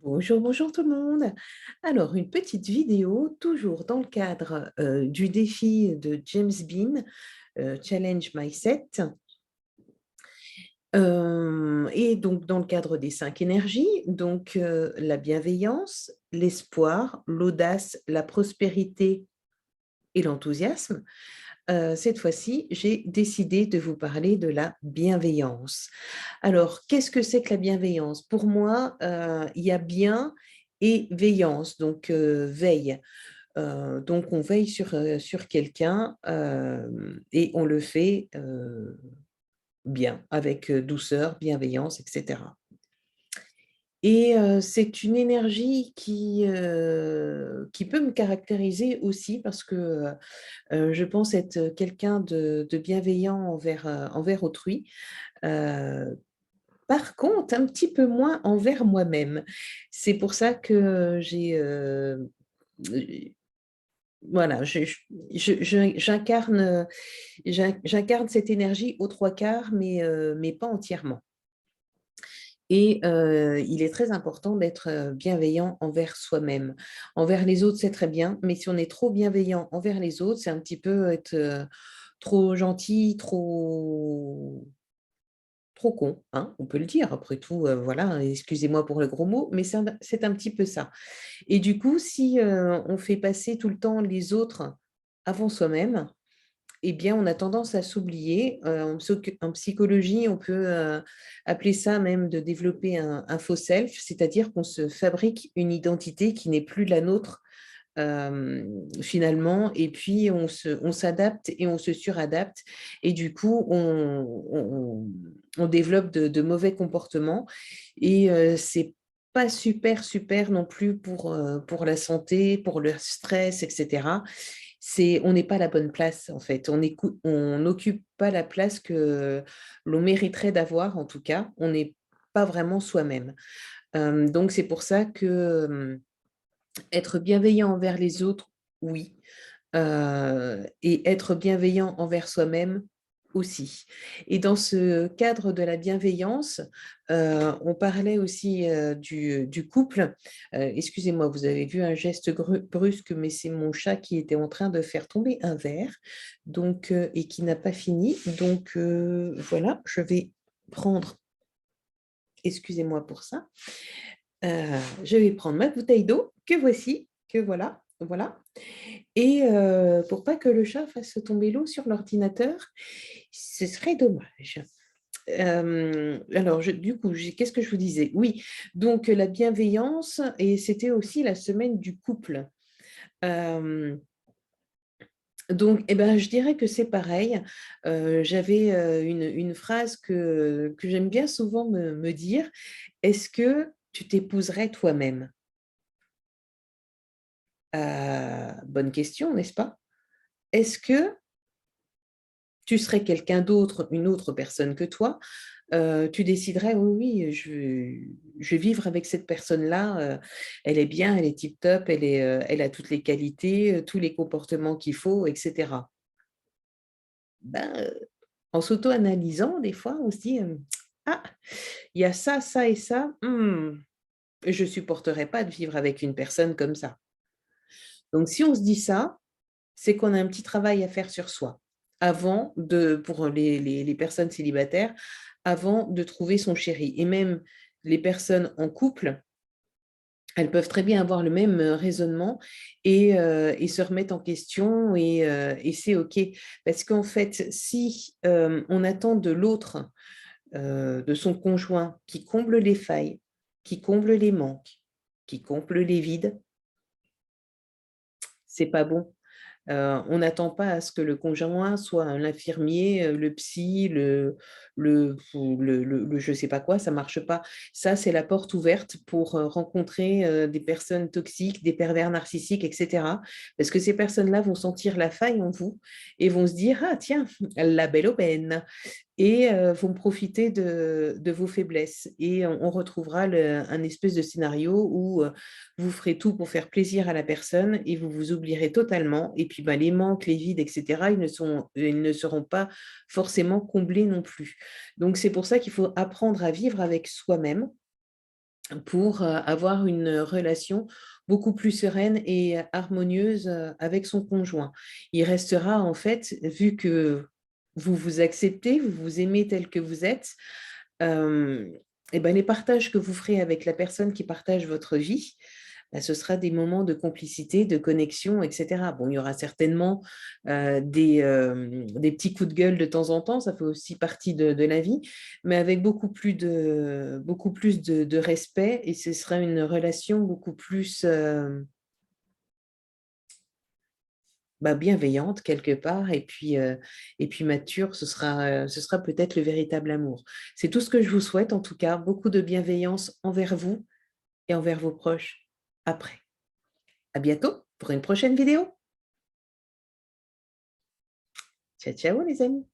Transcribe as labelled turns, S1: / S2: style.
S1: Bonjour, bonjour tout le monde. Alors, une petite vidéo, toujours dans le cadre du défi de James Bean, Challenge Mindset, et donc dans le cadre des 5 énergies, donc la bienveillance, l'espoir, l'audace, la prospérité et l'enthousiasme. Cette fois-ci, j'ai décidé de vous parler de la bienveillance. Alors, qu'est-ce que c'est que la bienveillance? Pour moi, il y a bien et veillance, donc veille. Donc, on veille sur quelqu'un et on le fait bien, avec douceur, bienveillance, etc. Et c'est une énergie qui peut me caractériser aussi parce que je pense être quelqu'un de bienveillant envers autrui. Euh, Par contre, un petit peu moins envers moi-même. C'est pour ça que voilà, j'incarne cette énergie aux trois quarts, mais pas entièrement. Et il est très important d'être bienveillant envers soi-même. Envers les autres, c'est très bien, mais si on est trop bienveillant envers les autres, c'est un petit peu être trop gentil, trop con, hein, on peut le dire. Après tout, voilà, excusez-moi pour le gros mot, mais c'est un petit peu ça. Et du coup, si on fait passer tout le temps les autres avant soi-même, eh bien, on a tendance à s'oublier. En psychologie, on peut appeler ça même de développer un faux self, c'est-à-dire qu'on se fabrique une identité qui n'est plus la nôtre finalement, et puis on s'adapte et on se suradapte, et du coup, on développe de mauvais comportements, et c'est pas super, super non plus pour la santé, pour le stress, etc. On n'est pas à la bonne place, en fait. On n'occupe pas la place que l'on mériterait d'avoir, en tout cas. On n'est pas vraiment soi-même. Donc, c'est pour ça que être bienveillant envers les autres, oui. Et être bienveillant envers soi-même aussi. Et dans ce cadre de la bienveillance, on parlait aussi du couple. Excusez-moi, vous avez vu un geste brusque, mais c'est mon chat qui était en train de faire tomber un verre, donc, et qui n'a pas fini. Donc voilà, je vais prendre, excusez-moi pour ça, je vais prendre ma bouteille d'eau, que voici, que voilà, voilà. Et pour pas que le chat fasse tomber l'eau sur l'ordinateur, ce serait dommage. Alors, du coup, qu'est-ce que je vous disais? Oui, donc la bienveillance, et c'était aussi la semaine du couple. Euh, donc, eh ben, je dirais que c'est pareil. J'avais une phrase que j'aime bien souvent me dire. Est-ce que tu t'épouserais toi-même? Bonne question, n'est-ce pas? Est-ce que tu serais quelqu'un d'autre, une autre personne que toi, tu déciderais, oui, oui, je vais vivre avec cette personne-là, elle est bien, elle est tip-top, elle a toutes les qualités, tous les comportements qu'il faut, etc. Ben, en s'auto-analysant, des fois, on se dit, ah, il y a ça, ça et ça, je ne supporterais pas de vivre avec une personne comme ça. Donc, si on se dit ça, c'est qu'on a un petit travail à faire sur soi pour les personnes célibataires, avant de trouver son chéri. Et même les personnes en couple, elles peuvent très bien avoir le même raisonnement et se remettre en question, et c'est OK. Parce qu'en fait, si on attend de l'autre, de son conjoint, qui comble les failles, qui comble les manques, qui comble les vides, c'est pas bon. On n'attend pas à ce que le conjoint soit l'infirmier, le psy, le je ne sais pas quoi, ça ne marche pas. Ça, c'est la porte ouverte pour rencontrer des personnes toxiques, des pervers narcissiques, etc. Parce que ces personnes-là vont sentir la faille en vous et vont se dire, ah tiens, la belle aubaine, et vont profiter de vos faiblesses. Et on retrouvera un espèce de scénario où vous ferez tout pour faire plaisir à la personne et vous vous oublierez totalement. Et puis les manques, les vides, etc., ils ne seront pas forcément comblés non plus. Donc c'est pour ça qu'il faut apprendre à vivre avec soi-même pour avoir une relation beaucoup plus sereine et harmonieuse avec son conjoint. Il restera en fait, vu que vous vous acceptez, vous vous aimez tel que vous êtes, euh, et ben les partages que vous ferez avec la personne qui partage votre vie, ben, ce sera des moments de complicité, de connexion, etc. Bon, il y aura certainement des petits coups de gueule de temps en temps, ça fait aussi partie de la vie, mais avec beaucoup plus de respect et ce sera une relation beaucoup plus bienveillante quelque part et puis mature, ce sera peut-être le véritable amour. C'est tout ce que je vous souhaite en tout cas, beaucoup de bienveillance envers vous et envers vos proches après. À bientôt pour une prochaine vidéo. Ciao, ciao les amis.